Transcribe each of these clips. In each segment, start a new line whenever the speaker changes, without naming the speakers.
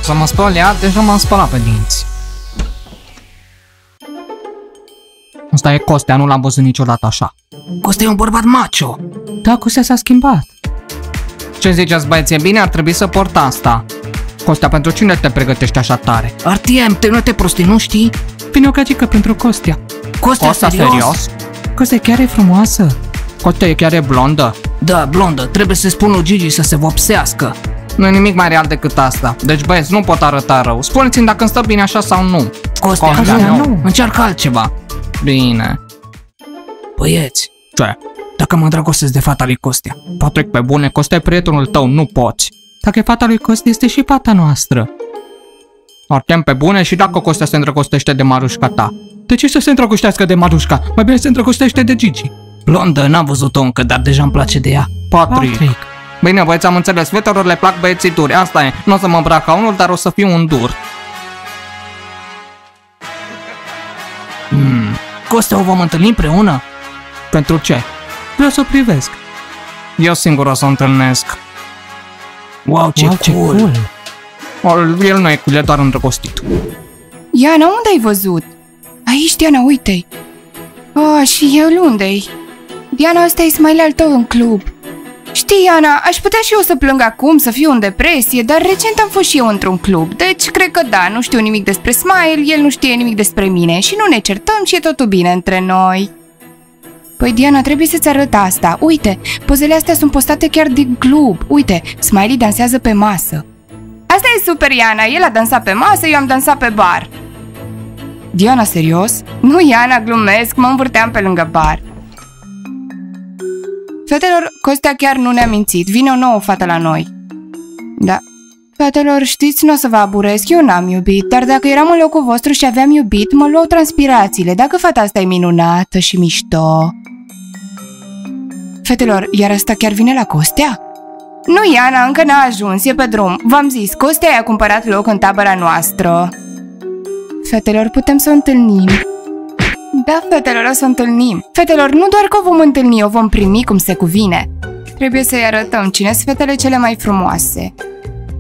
Să mă spăl ea, deja m-am spălat pe dinți. Asta e Costea, nu l-am văzut niciodată așa. Costea e un bărbat macho. Da, Costea s-a schimbat. Ce ziceți, băieți, e bine? Ar trebui să port asta. Costea, pentru cine te pregătești așa tare? RTM, nu te prostii, nu știi? Vine o gagică pentru Costea. Costea, serios? Costea chiar e frumoasă. Costea chiar e blondă? Da, blondă. Trebuie să spun lui Gigi să se vopsească. Nu e nimic mai real decât asta. Deci, băieți, nu pot arăta rău. Spuneți-mi dacă îmi stă bine așa sau nu. Costea, nu. Încearcă altceva. Bine. Băieți. Ce? Dacă mă îndrăgostesc de fata lui Costea. Patrick, pe bune, Costea e prietenul tău, nu poți. Dacă e fata lui Costea, este și fata noastră. Artem, pe bune, și dacă Costea se îndrăgostește de Marușca ta? De ce să se îndrăgostească de Marușca? Mai bine se îndrăgostește de Gigi. Blondă, n-am văzut-o încă, dar deja îmi place de ea. Patrick. Bine, băieți, am înțeles, fetelor le plac băieții duri, asta e. Nu o să mă îmbrac ca unul, dar o să fiu un dur. Costea, o vom întâlni împreună? Pentru ce? Vreau să o privesc. Eu singur o să o întâlnesc. Wow, ce cool! El nu e cool, e doar îndrăgostit.
Iana, unde ai văzut? Aici, Diana, uite-i. Oh, și el unde-i? Diana, ăsta e smile al tău în club. Știi, Iana, aș putea și eu să plâng acum, să fiu în depresie, dar recent am fost și eu într-un club, deci cred că da, nu știu nimic despre Smile, el nu știe nimic despre mine și nu ne certăm și e totul bine între noi. Păi, Diana, trebuie să-ți arăt asta. Uite, pozele astea sunt postate chiar din club. Uite, Smiley dansează pe masă. Asta e super, Iana, el a dansat pe masă, eu am dansat pe bar. Diana, serios? Nu, Iana, glumesc, mă învârteam pe lângă bar. Fetelor, Costea chiar nu ne-a mințit, vine o nouă fată la noi. Da. Fetelor, știți, nu o să vă aburesc, eu n-am iubit, dar dacă eram în locul vostru și aveam iubit, mă luau transpirațiile, dacă fata asta e minunată și mișto. Fetelor, iar asta chiar vine la Costea? Nu, Iana, încă n-a ajuns, e pe drum. V-am zis, Costea i-a cumpărat loc în tabăra noastră. Fetelor, putem să o întâlnim. Da, fetelor, o să o întâlnim. Fetelor, nu doar că o vom întâlni, o vom primi cum se cuvine. Trebuie să-i arătăm cine sunt fetele cele mai frumoase.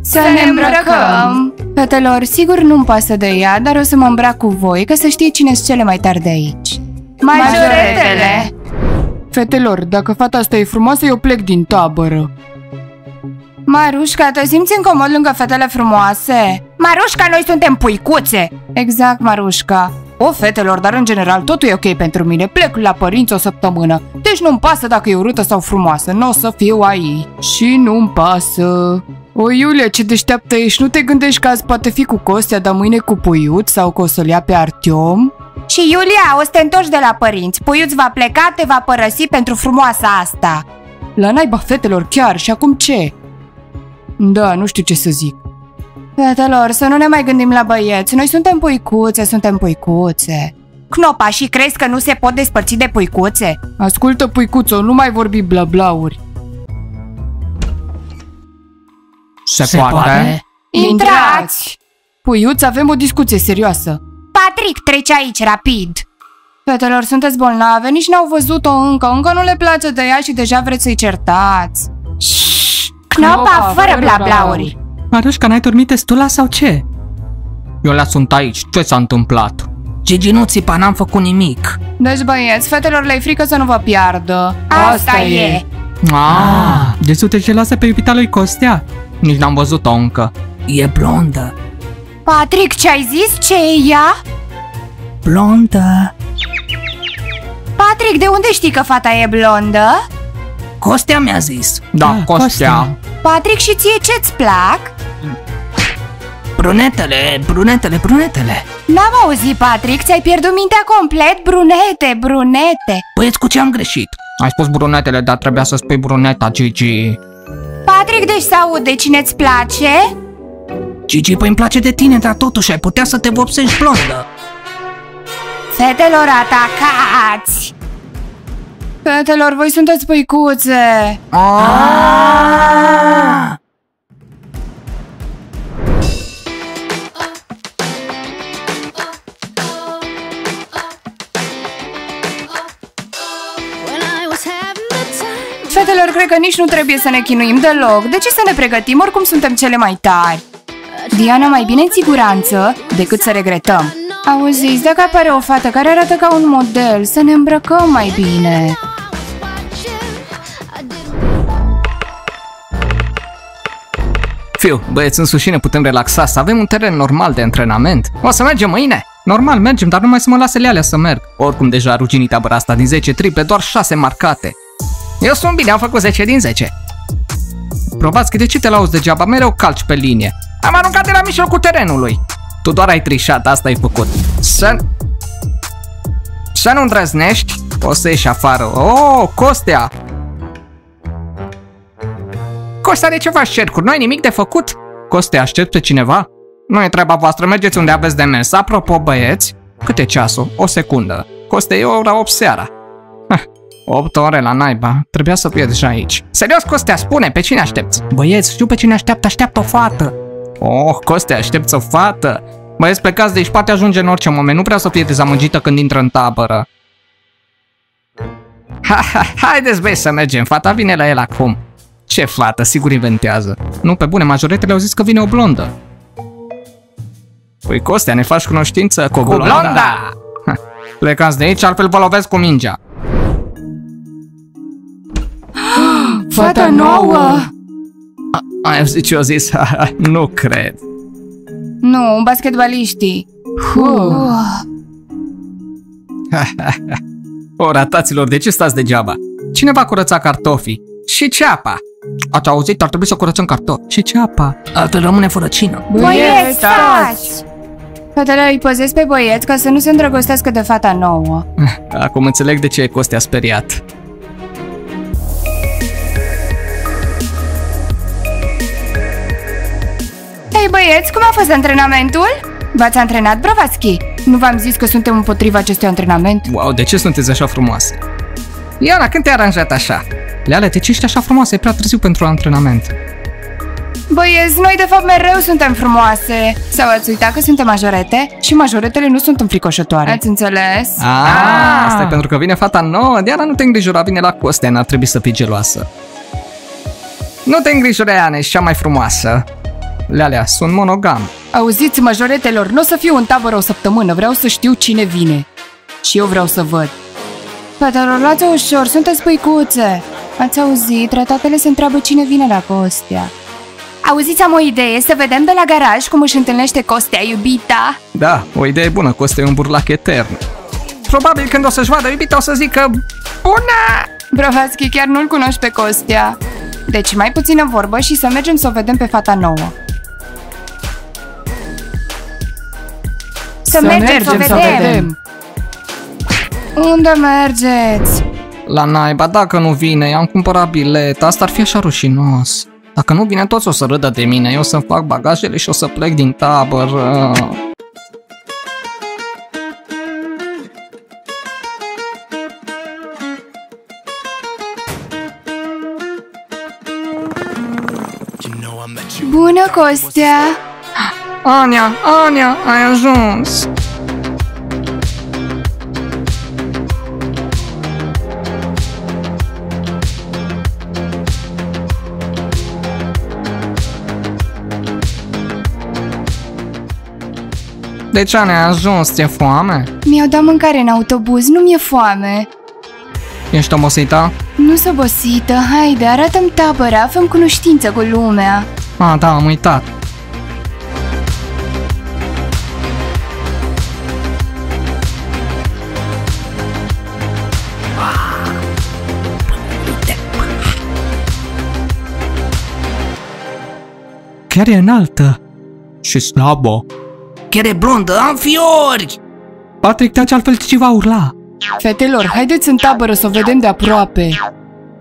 Să ne îmbrăcăm! Fetelor, sigur nu-mi pasă de ea, dar o să mă îmbrac cu voi, ca să știe cine sunt cele mai tari de aici. Majoretele! Fetelor, dacă fata asta e frumoasă, eu plec din tabără. Marușca, te simți incomod lângă fetele frumoase? Marușca, noi suntem puicuțe! Exact, Marușca. O, fetelor, dar în general totul e ok pentru mine. Plec la părinți o săptămână. Deci nu-mi pasă dacă e urâtă sau frumoasă. Nu o să fiu aici. Și nu-mi pasă. O, Iulia, ce deșteaptă ești. Nu te gândești că azi poate fi cu Costea, dar mâine cu Puiuț sau că o să-l ia pe Artiom? Și Iulia, o să te întorci de la părinți. Puiuț va pleca, te va părăsi pentru frumoasa asta. La naiba, fetelor, chiar. Și acum ce? Da, nu știu ce să zic. Fetelor, să nu ne mai gândim la băieți. Noi suntem puicuțe, suntem puicuțe. Cnopa, și crezi că nu se pot despărți de puicuțe? Ascultă, puicuțo, nu mai vorbi blablauri.
Se poate?
Intrați! Puiuț, avem o discuție serioasă. Patrick, trece aici, rapid! Fetelor, sunteți bolnave, nici n-au văzut-o încă nu le place de ea și deja vreți să-i certați. Cnopa, fără blablauri!
Marușca, n-ai dormit destula sau ce? Eu la sunt aici, ce s-a întâmplat? Gigi, nu țipa, n-am făcut nimic.
Deci, băieți, fetelor le-i frică să nu vă piardă. Asta e!
Deci tu te geloasă pe iubita lui Costea? Nici n-am văzut-o încă. E blondă.
Patrick, ce-ai zis? Ce e ea?
Blondă.
Patrick, de unde știi că fata e blondă?
Costea mi-a zis. Da, Costea.
Patrick, și ție ce-ți plac?
Brunetele.
N-am auzit, Patrick, ți-ai pierdut mintea complet? Brunete.
Băieți, cu ce am greșit? Ai spus brunetele, dar trebuia să spui bruneta, Gigi.
Patrick, deci să aud de cine-ți place?
Gigi, păi îmi place de tine, dar totuși ai putea să te vopsești blondă.
Fetelor, atacați! Fetelor, voi sunteți puicuțe! Fetelor, cred că nici nu trebuie să ne chinuim deloc. De ce să ne pregătim? Oricum suntem cele mai tari. Diana, mai bine în siguranță decât să regretăm. Auziți, dacă apare o fată care arată ca un model, să ne îmbrăcăm mai bine.
Fiu, băieți, însuși ne putem relaxa, să avem un teren normal de antrenament. O să mergem mâine? Normal, mergem, dar numai să mă lase Lealea să merg. Oricum, deja a ruginit tabăra asta din 10 triple, doar 6 marcate. Eu sunt bine, am făcut 10 din 10. Probați, de ce te lauzi degeaba? Mereu calci pe linie. Am aruncat de la mijlocul terenului. Tu doar ai trișat, asta ai făcut. Să nu îndrăznești, o să ieși afară. Oh, Costea! Costea, de ce faci cercuri? Nu ai nimic de făcut? Costea, aștept pe cineva? Nu e treaba voastră, mergeți unde aveți de mers. Apropo, băieți, cât e ceasul? O secundă. Costea, e ora 8 seara. 8 ore la naiba, trebuia să fie deja aici. Serios, Costea, spune, pe cine aștepți? Băieți, știu pe cine așteaptă o fată. Oh, Costea, aștepți o fată. Băieți, plecați de aici, poate ajunge în orice moment, nu vreau să fie dezamăgită când intră în tabără. Haideți, băieți, să mergem, fata vine la el acum. Ce fată, sigur inventează. Nu, pe bune, majoretele au zis că vine o blondă. Păi, Costea, ne faci cunoștință cu blonda? Plecați de aici, altfel vă lovesc cu mingea.
Fata nouă!
Ai auzit ce-o zis? Nu cred.
Nu, basketbaliștii.
O, rataților, de ce stați degeaba? Cine va curăța cartofii? Și ceapa? Ați auzit? Ar trebui să curățăm cartofi. Și ceapa? Altfel rămâne fără cină.
Băieți, stați! Fetele îi păzesc pe băieți ca să nu se îndrăgostească de fata nouă.
Acum înțeleg de ce e Costea speriat.
Hei băieți, cum a fost antrenamentul? V-ați antrenat, Brovaschi? Nu v-am zis că suntem împotriva acestui antrenament?
Wow, de ce sunteți așa frumoase? Iana, când te-ai aranjat așa? Leale, de ce ești așa frumoasă? E prea târziu pentru antrenament.
Băieți, noi de fapt mereu suntem frumoase. Sau ați uitat că suntem majorete? Și majoretele nu sunt înfricoșătoare. Ați înțeles?
Asta e pentru că vine fata nouă. Diana, nu te îngrijora, vine la Costea, n-ar trebui să fii geloasă. Nu te îngrijora, Iana, ești cea mai frumoasă. Lealea, sunt monogam.
Auziți, majoretelor, nu o să fiu în tabără o săptămână, vreau să știu cine vine. Și eu vreau să văd. Fetelor, luați-o ușor, sunteți păicuțe. Ați auzit, ratatele se întreabă cine vine la Costea. Auziți, am o idee, să vedem de la garaj cum își întâlnește Costea, iubita.
Da, o idee bună, Costea e un burlac etern. Probabil când o să-și vadă iubita o să zică bună!
Brovaschi, chiar nu-l cunoști pe Costea. Deci mai puțină vorbă și să mergem să o vedem pe fata nouă. Să mergem să vedem! Unde mergeți?
La naiba, dacă nu vine, i-am cumpărat bilet, asta ar fi așa rușinos. Dacă nu vine, toți o să râdă de mine, eu o să-mi fac bagajele și o să plec din tabără.
Bună, Costea!
Ania, ai ajuns! De ce ne-ai ajuns? Ți-e foame?
Mi-au dat mâncare în autobuz, nu mi-e foame.
Ești obosită?
Nu-s obosită, haide, arată-mi tabăra, făm cunoștință cu lumea.
Da, am uitat. Chiar e înaltă și slabă. Chiar e blondă, am fiori! Patrick, taci, altfel ce va urla.
Fetelor, haideți în tabără să o vedem de aproape.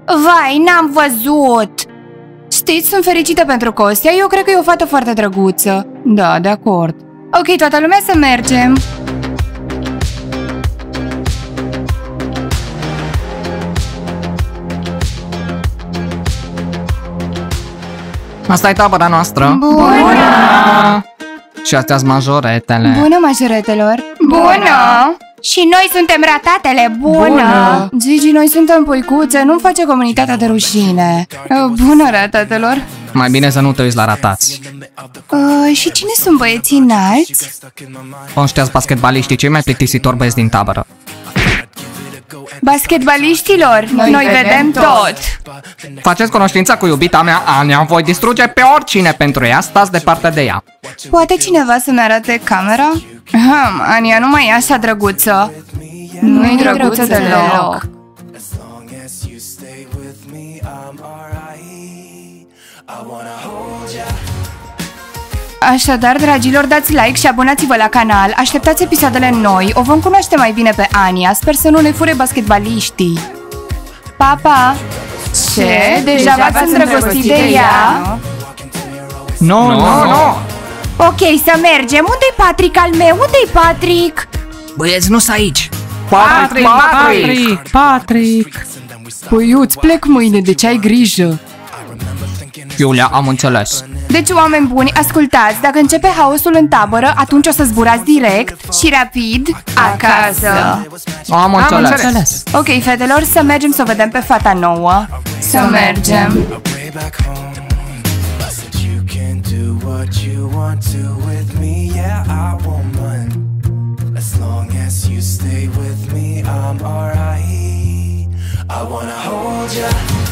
Vai, n-am văzut! Știți, sunt fericită pentru Costea, eu cred că e o fată foarte drăguță. Da, de acord. Ok, toată lumea să mergem.
Asta e tabăra noastră.
Bună!
Și astea-s majoretele.
Bună, majoretelor! Bună! Și noi suntem ratatele, bună! Gigi, noi suntem puicuțe, nu-mi face comunitatea de rușine. Bună, ratatelor!
Mai bine să nu te uiți la ratați.
Și cine sunt băieții înalți?
Ăștia-s basketbaliștii cei mai plictisitori băieți din tabără.
Basketbaliștilor, noi vedem tot.
Faceți cunoștința cu iubita mea, Ania, voi distruge pe oricine pentru ea, stați departe de ea.
Poate cineva să-mi arate camera? Ania, nu mai e așa drăguță. Nu-i drăguță deloc. Așadar, dragilor, dați like și abonați-vă la canal, așteptați episoadele noi, o vom cunoaște mai bine pe Ania, sper să nu ne fure basketbaliștii. Pa! Ce? Deja v-ați îndrăgostit de ea?
Nu.
Ok, să mergem. Unde-i Patrick al meu? Unde-i Patrick?
Băieți, nu-s aici.
Patrick! Păi eu îți plec mâine, deci ai grijă.
Iulia, am înțeles.
Deci, oameni buni, ascultați, dacă începe haosul în tabără, atunci o să zburați direct și rapid acasă.
Am înțeles.
Ok, fetelor, să mergem să o vedem pe fata nouă. Să mergem. I wanna hold ya.